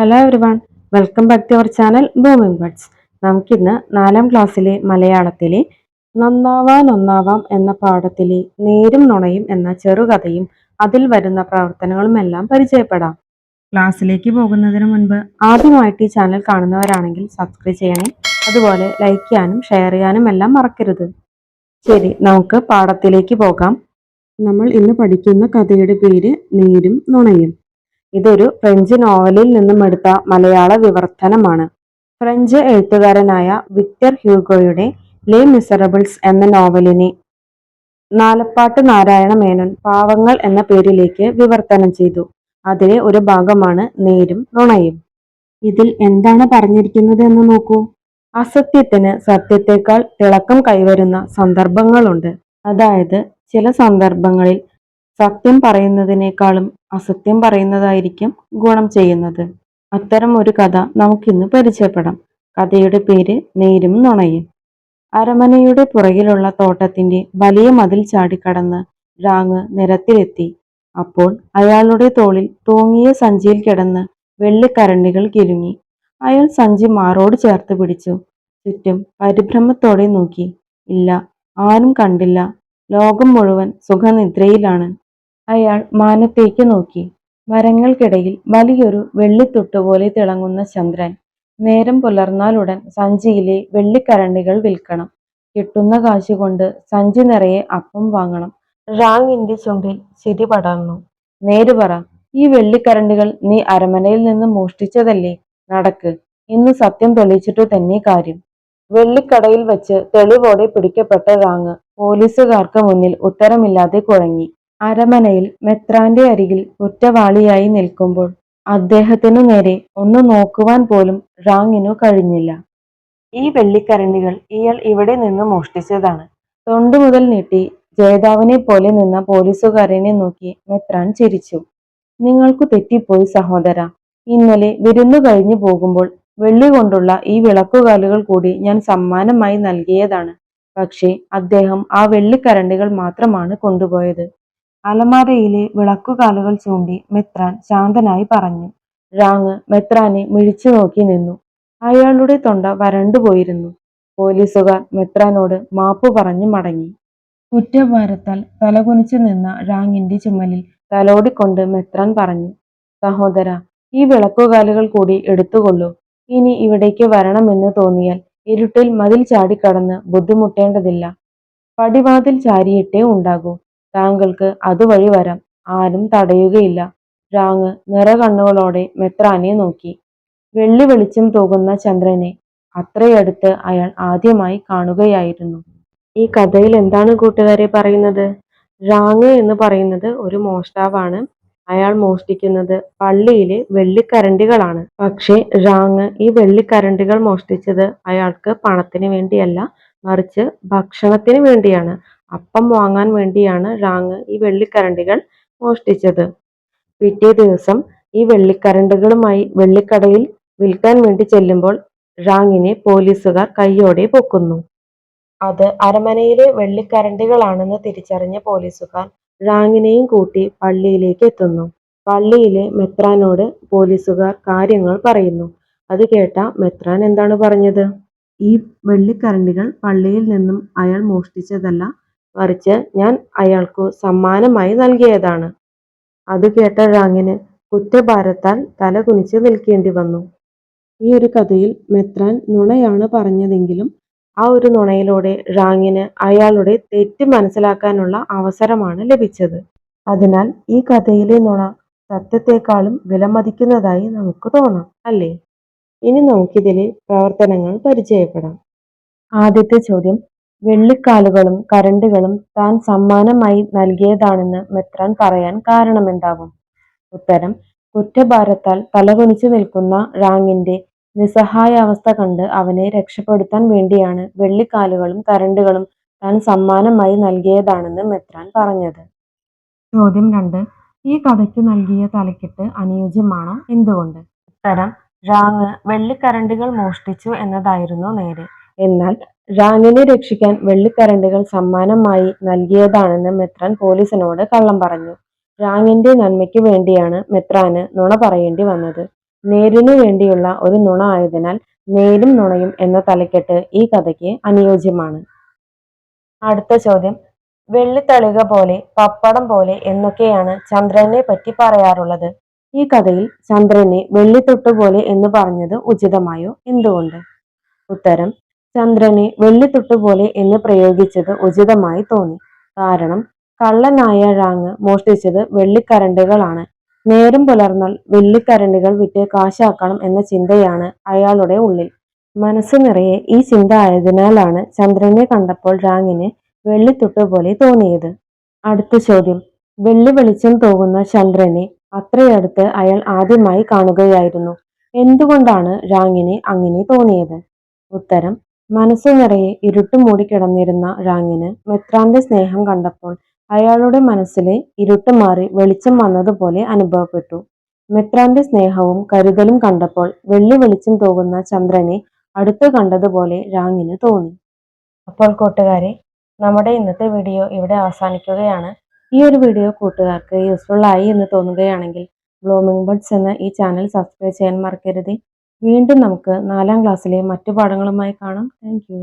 Hello everyone, welcome back to our channel booming buds. നമുക്കിന്ന് 4ാം ക്ലാസ്സിലെ മലയാളത്തിലെ നന്നാവാം എന്ന പാഠത്തിലെ നേരും നുണയും എന്ന ചെറുകഥയും അതിൽ വരുന്ന പ്രവർത്തനങ്ങളും എല്ലാം പരിചയപ്പെടാം. ക്ലാസ്സിലേക്ക് പോകുന്നതിന് മുൻപ് ആദ്യമായിട്ട് ഈ ചാനൽ കാണുന്നവരാണെങ്കിൽ സബ്സ്ക്രൈബ് ചെയ്യണേ, അതുപോലെ ലൈക്ക് ചെയ്യാനും ഷെയർ ചെയ്യാനും എല്ലാം മറക്കരുത്. ശരി, നമുക്ക് പാഠത്തിലേക്ക് പോകാം. നമ്മൾ ഇന്ന് പഠിക്കുന്ന കഥയുടെ പേര് നേരും നുണയും. ഇതൊരു ഫ്രഞ്ച് നോവലിൽ നിന്നും എടുത്ത മലയാള വിവർത്തനമാണ്. ഫ്രഞ്ച് എഴുത്തുകാരനായ വിക്ടർ ഹ്യൂഗോയുടെ ലേ മിസറബിൾസ് എന്ന നോവലിനെ നാലപ്പാട്ട് നാരായണ മേനോൻ പാവങ്ങൾ എന്ന പേരിലേക്ക് വിവർത്തനം ചെയ്തു. അതിലെ ഒരു ഭാഗമാണ് നേരും നുണയും. ഇതിൽ എന്താണ് പറഞ്ഞിരിക്കുന്നത് എന്ന് നോക്കൂ. അസത്യത്തിന് സത്യത്തെക്കാൾ തിളക്കം കൈവരുന്ന സന്ദർഭങ്ങളുണ്ട്. അതായത് ചില സന്ദർഭങ്ങളിൽ സത്യം പറയുന്നതിനേക്കാളും അസത്യം പറയുന്നതായിരിക്കും ഗുണം ചെയ്യുന്നത്. അത്തരം ഒരു കഥ നമുക്കിന്ന് പരിചയപ്പെടാം. കഥയുടെ പേര് നേരും നുണയും. അരമനയുടെ പുറകിലുള്ള തോട്ടത്തിന്റെ വലിയ മതിൽ ചാടിക്കടന്ന് രാങ് നിരത്തിലെത്തി. അപ്പോൾ അയാളുടെ തോളിൽ തൂങ്ങിയ സഞ്ചിയിൽ കിടന്ന് വെള്ളിക്കരണ്ടികൾ കിലുങ്ങി. അയാൾ സഞ്ചി മാറോട് ചേർത്ത് പിടിച്ചു. ചുറ്റും പരിഭ്രമത്തോടെ നോക്കി. ഇല്ല, ആരും കണ്ടില്ല. ലോകം മുഴുവൻ സുഖനിദ്രയിലാണ്. അയാൾ മാനത്തേക്ക് നോക്കി. മരങ്ങൾക്കിടയിൽ വലിയൊരു വെള്ളിത്തുട്ടുപോലെ തിളങ്ങുന്ന ചന്ദ്രൻ. നേരം പുലർന്നാലുടൻ സഞ്ചിയിലെ വെള്ളിക്കരണ്ടികൾ വിൽക്കണം. കിട്ടുന്ന കാശുകൊണ്ട് സഞ്ചി നിറയെ അപ്പം വാങ്ങണം. റാങ്ങിന്റെ ചുണ്ടിൽ ചിരി പടർന്നു. നേര് പറ, ഈ വെള്ളിക്കരണ്ടികൾ നീ അരമനയിൽ നിന്ന് മോഷ്ടിച്ചതല്ലേ? നടക്ക്, ഇന്ന് സത്യം തെളിയിച്ചിട്ടു തന്നെ കാര്യം. വെള്ളിക്കടയിൽ വെച്ച് തെളിവോടെ പിടിക്കപ്പെട്ട റാങ് പോലീസുകാർക്ക് മുന്നിൽ ഉത്തരമില്ലാതെ കുഴങ്ങി. അരമനയിൽ മെത്രാന്റെ അരികിൽ കുറ്റവാളിയായി നിൽക്കുമ്പോൾ അദ്ദേഹത്തിനു നേരെ ഒന്ന് നോക്കുവാൻ പോലും റാങ്ങിനു കഴിഞ്ഞില്ല. ഈ വെള്ളിക്കരണ്ടികൾ ഇയാൾ ഇവിടെ നിന്ന് മോഷ്ടിച്ചതാണ്. തൊണ്ടു മുതൽ നീട്ടി ജേതാവിനെ പോലെ നിന്ന പോലീസുകാരനെ നോക്കി മെത്രാൻ ചിരിച്ചു. നിങ്ങൾക്കു തെറ്റിപ്പോയി സഹോദര. ഇന്നലെ വിരുന്നു കഴിഞ്ഞു പോകുമ്പോൾ വെള്ളി കൊണ്ടുള്ള ഈ വിളക്കുകാലുകൾ കൂടി ഞാൻ സമ്മാനമായി നൽകിയതാണ്. പക്ഷേ അദ്ദേഹം ആ വെള്ളിക്കരണ്ടികൾ മാത്രമാണ് കൊണ്ടുപോയത്. അലമാരയിലെ വിളക്കുകാലുകൾ ചൂണ്ടി മെത്രാൻ ശാന്തനായി പറഞ്ഞു. റാങ് മെത്രാനെ മിഴിച്ചു നോക്കി നിന്നു. അയാളുടെ തൊണ്ട വരണ്ടുപോയിരുന്നു. പോലീസുകാർ മെത്രാനോട് മാപ്പു പറഞ്ഞു മടങ്ങി. കുറ്റഭാരത്താൽ തലകുനിച്ചു നിന്ന റാങ്ങിന്റെ ചുമലിൽ തലോടിക്കൊണ്ട് മെത്രാൻ പറഞ്ഞു, സഹോദര, ഈ വിളക്കുകാലുകൾ കൂടി എടുത്തുകൊള്ളൂ. ഇനി ഇവിടേക്ക് വരണമെന്ന് തോന്നിയാൽ ഇരുട്ടിൽ മതിൽ ചാടിക്കടന്ന് ബുദ്ധിമുട്ടേണ്ടതില്ല. പടിവാതിൽ ചാരിയിട്ടേ ഉണ്ടാകൂ. താങ്കൾക്ക് അതുവഴി വരാം. ആരും തടയുകയില്ല. റാങ് നിറകണ്ണുകളോടെ മെത്രാനെ നോക്കി. വെള്ളി വെളിച്ചം തൂകുന്ന ചന്ദ്രനെ അത്രയടുത്ത് അയാൾ ആദ്യമായി കാണുകയായിരുന്നു. ഈ കഥയിൽ എന്താണ് കൂട്ടുകാരെ പറയുന്നത്? റാങ് എന്ന് പറയുന്നത് ഒരു മോഷ്ടാവാണ്. അയാൾ മോഷ്ടിക്കുന്നത് പള്ളിയിലെ വെള്ളിക്കരണ്ടികളാണ്. പക്ഷേ റാങ് ഈ വെള്ളിക്കരണ്ടികൾ മോഷ്ടിച്ചത് അയാൾക്ക് പണത്തിന് വേണ്ടിയല്ല, മറിച്ച് ഭക്ഷണത്തിന് വേണ്ടിയാണ്. അപ്പം വാങ്ങാൻ വേണ്ടിയാണ് റാങ് ഈ വെള്ളിക്കരണ്ടികൾ മോഷ്ടിച്ചത്. പിറ്റേ ദിവസം ഈ വെള്ളിക്കരണ്ടികളുമായി വെള്ളിക്കടയിൽ വിൽക്കാൻ വേണ്ടി ചെല്ലുമ്പോൾ റാങ്ങിനെ പോലീസുകാർ കൈയോടെ പൊക്കുന്നു. അത് അരമനയിലെ വെള്ളിക്കരണ്ടികളാണെന്ന് തിരിച്ചറിഞ്ഞ പോലീസുകാർ റാങ്ങിനെയും കൂട്ടി പള്ളിയിലേക്ക് എത്തുന്നു. പള്ളിയിലെ മെത്രാനോട് പോലീസുകാർ കാര്യങ്ങൾ പറയുന്നു. അത് കേട്ട മെത്രാൻ എന്താണ് പറഞ്ഞത്? ഈ വെള്ളിക്കരണ്ടികൾ പള്ളിയിൽ നിന്നും അയാൾ മോഷ്ടിച്ചതല്ല, മറിച്ച് ഞാൻ അയാൾക്കു സമ്മാനമായി നൽകിയതാണ്. അത് കേട്ട റാങ്ങിന് കുറ്റഭാരത്താൽ തല കുനിച്ച് നിൽക്കേണ്ടി വന്നു. ഈ ഒരു കഥയിൽ മെത്രാൻ നുണയാണ് പറഞ്ഞതെങ്കിലും ആ ഒരു നുണയിലൂടെ റാങ്ങിന് അയാളുടെ തെറ്റ് മനസ്സിലാക്കാനുള്ള അവസരമാണ് ലഭിച്ചത്. അതിനാൽ ഈ കഥയിലെ നുണ സത്യത്തെക്കാളും വിലമതിക്കുന്നതായി നമുക്ക് തോന്നാം, അല്ലേ? ഇനി നമുക്കിതിലെ പ്രവർത്തനങ്ങൾ പരിചയപ്പെടാം. ആദ്യത്തെ ചോദ്യം, വെള്ളിക്കാലുകളും കരണ്ടികളും താൻ സമ്മാനമായി നൽകിയതാണെന്ന് മെത്രാൻ പറയാൻ കാരണമെന്താകും? ഉത്തരം, കുറ്റഭാരത്താൽ തലകുനിച്ചു നിൽക്കുന്ന റാങ്ങിന്റെ നിസ്സഹായാവസ്ഥ കണ്ട് അവനെ രക്ഷപ്പെടുത്താൻ വേണ്ടിയാണ് വെള്ളിക്കാലുകളും കരണ്ടുകളും താൻ സമ്മാനമായി നൽകിയതാണെന്ന് മെത്രാൻ പറഞ്ഞത്. ചോദ്യം 2, ഈ കഥയ്ക്ക് നൽകിയ തലക്കെട്ട് അനുയോജ്യമാണോ? എന്തുകൊണ്ട്? ഉത്തരം, റാങ് വെള്ളിക്കരണ്ടികൾ മോഷ്ടിച്ചു എന്നതായിരുന്നു നേര്. എന്നാൽ റാങ്ങിനെ രക്ഷിക്കാൻ വെള്ളിക്കരണ്ടികൾ സമ്മാനമായി നൽകിയതാണെന്ന് മെത്രാൻ പോലീസിനോട് കള്ളം പറഞ്ഞു. റാങ്ങിന്റെ നന്മയ്ക്ക് വേണ്ടിയാണ് മെത്രാന് നുണ പറയേണ്ടി വന്നത്. നേരിനു വേണ്ടിയുള്ള ഒരു നുണ ആയതിനാൽ നേരും നുണയും എന്ന തലക്കെട്ട് ഈ കഥയ്ക്ക് അനുയോജ്യമാണ്. അടുത്ത ചോദ്യം, വെള്ളിത്തളിക പോലെ പപ്പടം പോലെ എന്നൊക്കെയാണ് ചന്ദ്രനെ പറ്റി പറയാറുള്ളത്. ഈ കഥയിൽ ചന്ദ്രനെ വെള്ളിത്തൊട്ട് പോലെ എന്ന് പറഞ്ഞത് ഉചിതമായോ? എന്തുകൊണ്ട്? ഉത്തരം, ചന്ദ്രനെ വെള്ളിത്തൊട്ട് പോലെ എന്ന് പ്രയോഗിച്ചത് ഉചിതമായി തോന്നി. കാരണം കള്ളനായ ഴാങ് മോഷ്ടിച്ചത് വെള്ളിക്കരണ്ടികളാണ്. നേരം പുലർന്നാൽ വെള്ളിക്കരണ്ടികൾ വിറ്റ് കാശാക്കണം എന്ന ചിന്തയാണ് അയാളുടെ ഉള്ളിൽ. മനസ്സു നിറയെ ഈ ചിന്ത ആയതിനാലാണ് ചന്ദ്രനെ കണ്ടപ്പോൾ ഴാങ്ങിന് വെള്ളിത്തൊട്ട് പോലെ തോന്നിയത്. അടുത്ത ചോദ്യം, വെള്ളി വെളിച്ചം തൂകുന്ന ചന്ദ്രനെ അത്രയടുത്ത് അയാൾ ആദ്യമായി കാണുകയായിരുന്നു. എന്തുകൊണ്ടാണ് ഴാങ്ങിന് അങ്ങനെ തോന്നിയത്? ഉത്തരം, മനസ്സു നിറയെ ഇരുട്ട് മൂടിക്കിടന്നിരുന്ന ഴാങ്ങിന് മെത്രാന്റെ സ്നേഹം കണ്ടപ്പോൾ അയാളുടെ മനസ്സിലെ ഇരുട്ട് മാറി വെളിച്ചം വന്നതുപോലെ അനുഭവപ്പെട്ടു. മെത്രാന്റെ സ്നേഹവും കരുതലും കണ്ടപ്പോൾ വെള്ളി വെളിച്ചം തൂകുന്ന ചന്ദ്രനെ അടുത്ത് കണ്ടതുപോലെ ഴാങ്ങിന് തോന്നി. അപ്പോൾ കൂട്ടുകാരെ, നമ്മുടെ ഇന്നത്തെ വീഡിയോ ഇവിടെ അവസാനിക്കുകയാണ്. ഈ ഒരു വീഡിയോ കൂട്ടുകാർക്ക് യൂസ്ഫുൾ ആയി എന്ന് തോന്നുകയാണെങ്കിൽ ബ്ലൂമിംഗ് ബഡ്സ് എന്ന ഈ ചാനൽ സബ്സ്ക്രൈബ് ചെയ്യാൻ മറക്കരുത്. വീണ്ടും നമുക്ക് 4ാം ക്ലാസ്സിലെ മറ്റു പാഠങ്ങളുമായി കാണാം. Thank you.